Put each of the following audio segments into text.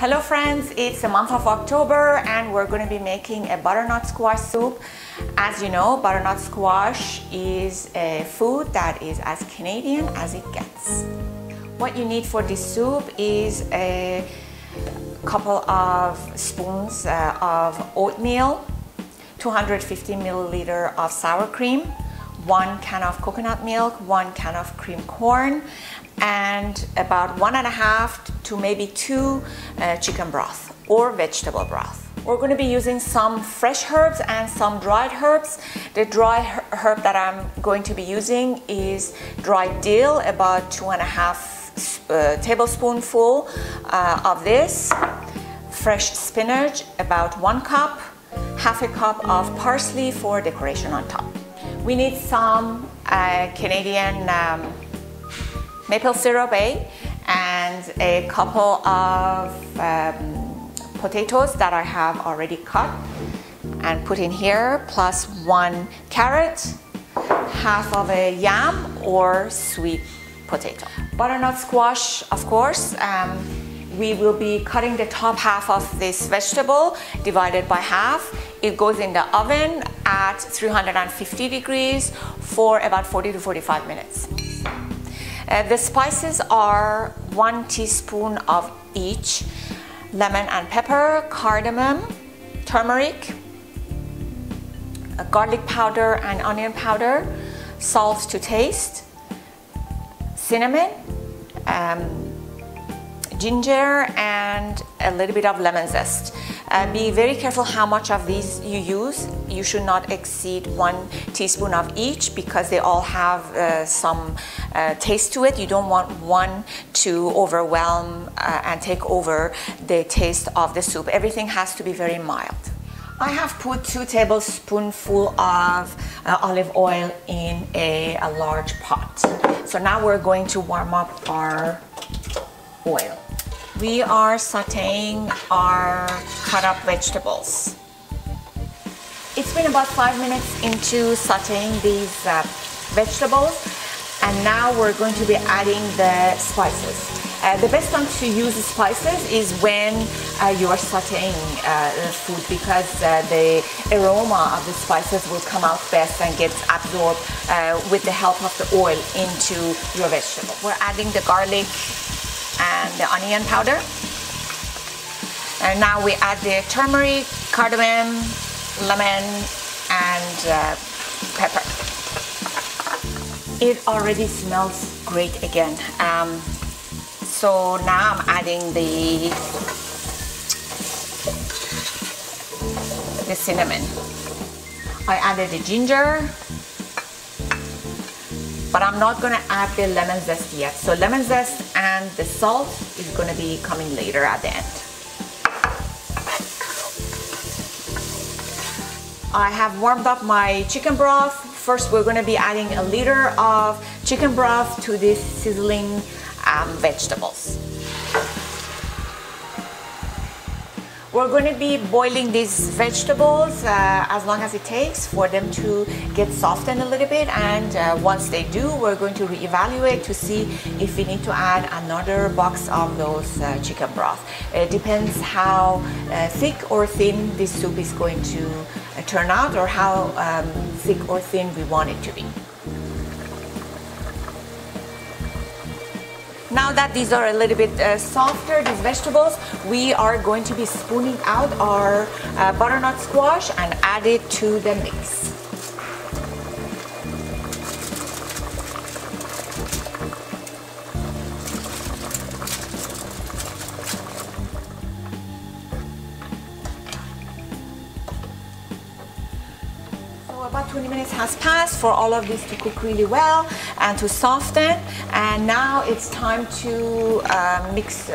Hello friends, it's the month of October and we're going to be making a butternut squash soup. As you know, butternut squash is a food that is as Canadian as it gets. What you need for this soup is a couple of spoons of oatmeal, 250 milliliter of sour cream, 1 can of coconut milk, 1 can of cream corn, and about 1.5 to maybe 2 chicken broth or vegetable broth. We're going to be using some fresh herbs and some dried herbs. The dry herb that I'm going to be using is dried dill, about 2.5 tablespoonful of this. Fresh spinach, about 1 cup. Half a cup of parsley for decoration on top. We need some Canadian maple syrup, and a couple of potatoes that I have already cut and put in here, plus 1 carrot, half of a yam or sweet potato. Butternut squash, of course. We will be cutting the top half of this vegetable, divided by half. It goes in the oven at 350 degrees for about 40 to 45 minutes. The spices are 1 teaspoon of each: lemon and pepper, cardamom, turmeric, garlic powder and onion powder, salt to taste, cinnamon, ginger, and a little bit of lemon zest. Be very careful how much of these you use. You should not exceed 1 teaspoon of each because they all have some taste to it. You don't want one to overwhelm and take over the taste of the soup. Everything has to be very mild. I have put 2 tablespoonfuls of olive oil in a large pot. So now we're going to warm up our oil. We are sauteing our cut up vegetables. It's been about 5 minutes into sauteing these vegetables, and now we're going to be adding the spices. The best time to use the spices is when you are sauteing food, because the aroma of the spices will come out best and gets absorbed with the help of the oil into your vegetable. We're adding the garlic and the onion powder, and now we add the turmeric, cardamom, lemon, and pepper. It already smells great again. So now I'm adding the cinnamon. I added the ginger, but I'm not going to add the lemon zest yet. So lemon zest and the salt is going to be coming later at the end. I have warmed up my chicken broth. First, we're going to be adding a liter of chicken broth to these sizzling vegetables. We're going to be boiling these vegetables as long as it takes for them to get softened a little bit, and once they do, we're going to reevaluate to see if we need to add another box of those chicken broth. It depends how thick or thin this soup is going to turn out, or how thick or thin we want it to be. Now that these are a little bit softer, these vegetables, we are going to be spooning out our butternut squash and add it to the mix. About 20 minutes has passed for all of this to cook really well and to soften, and now it's time to mix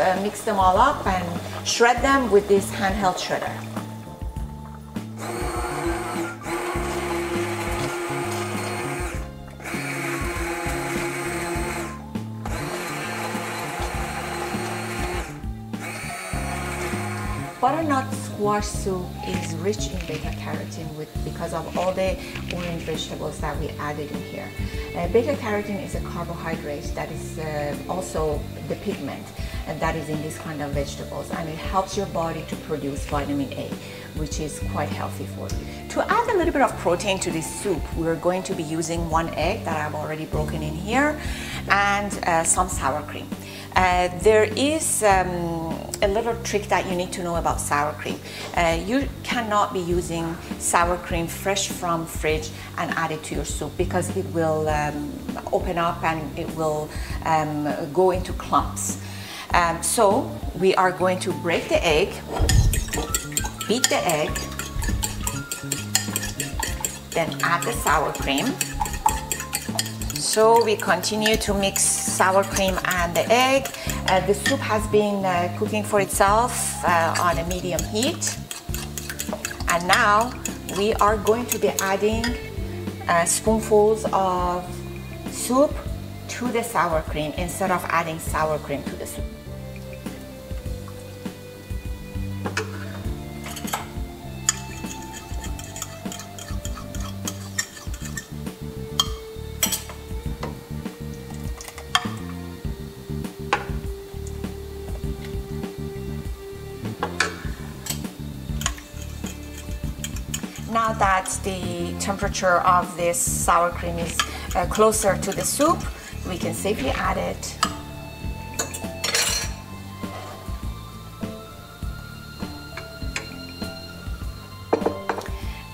them all up and shred them with this handheld shredder. Butternut squash soup is rich in beta-carotene because of all the orange vegetables that we added in here. Beta-carotene is a carbohydrate that is also the pigment. that is in these kind of vegetables, and it helps your body to produce vitamin A, which is quite healthy for you. To add a little bit of protein to this soup, we're going to be using 1 egg that I've already broken in here, and some sour cream. There is a little trick that you need to know about sour cream. You cannot be using sour cream fresh from fridge and add it to your soup, because it will open up and it will go into clumps. So we are going to break the egg, beat the egg, then add the sour cream. So we continue to mix sour cream and the egg. The soup has been cooking for itself on a medium heat. And now we are going to be adding spoonfuls of soup to the sour cream instead of adding sour cream to the soup. Now that the temperature of this sour cream is closer to the soup, we can safely add it.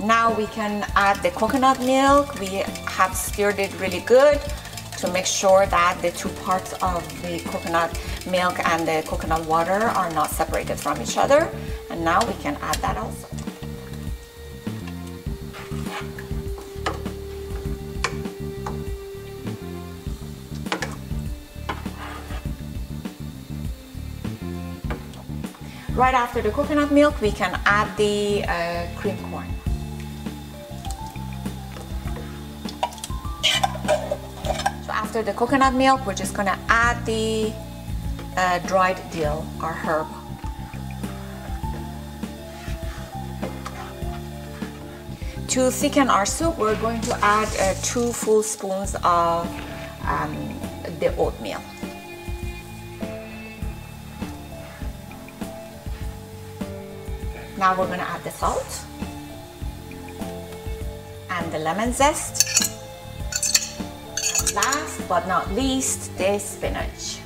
Now we can add the coconut milk. We have stirred it really good to make sure that the two parts of the coconut milk and the coconut water are not separated from each other. And now we can add that also. Right after the coconut milk, we can add the cream corn. So after the coconut milk, we're just gonna add the dried dill, our herb. To thicken our soup, we're going to add 2 full spoons of the oatmeal. Now we're going to add the salt and the lemon zest. And last but not least, the spinach.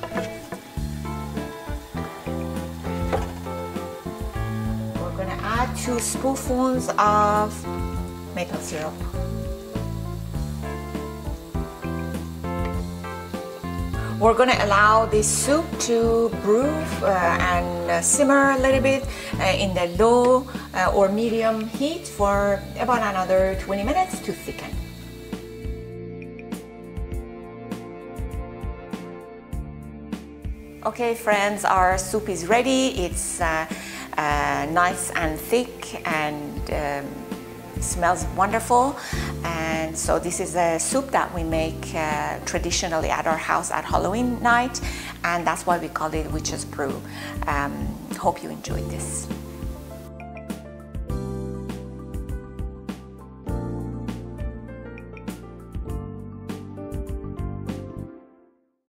We're going to add 2 spoonfuls of maple syrup. We're going to allow this soup to brew and simmer a little bit in the low or medium heat for about another 20 minutes to thicken. Okay friends, our soup is ready. It's nice and thick and smells wonderful. And so this is a soup that we make traditionally at our house at Halloween night, and that's why we call it Witch's Brew. Hope you enjoyed this.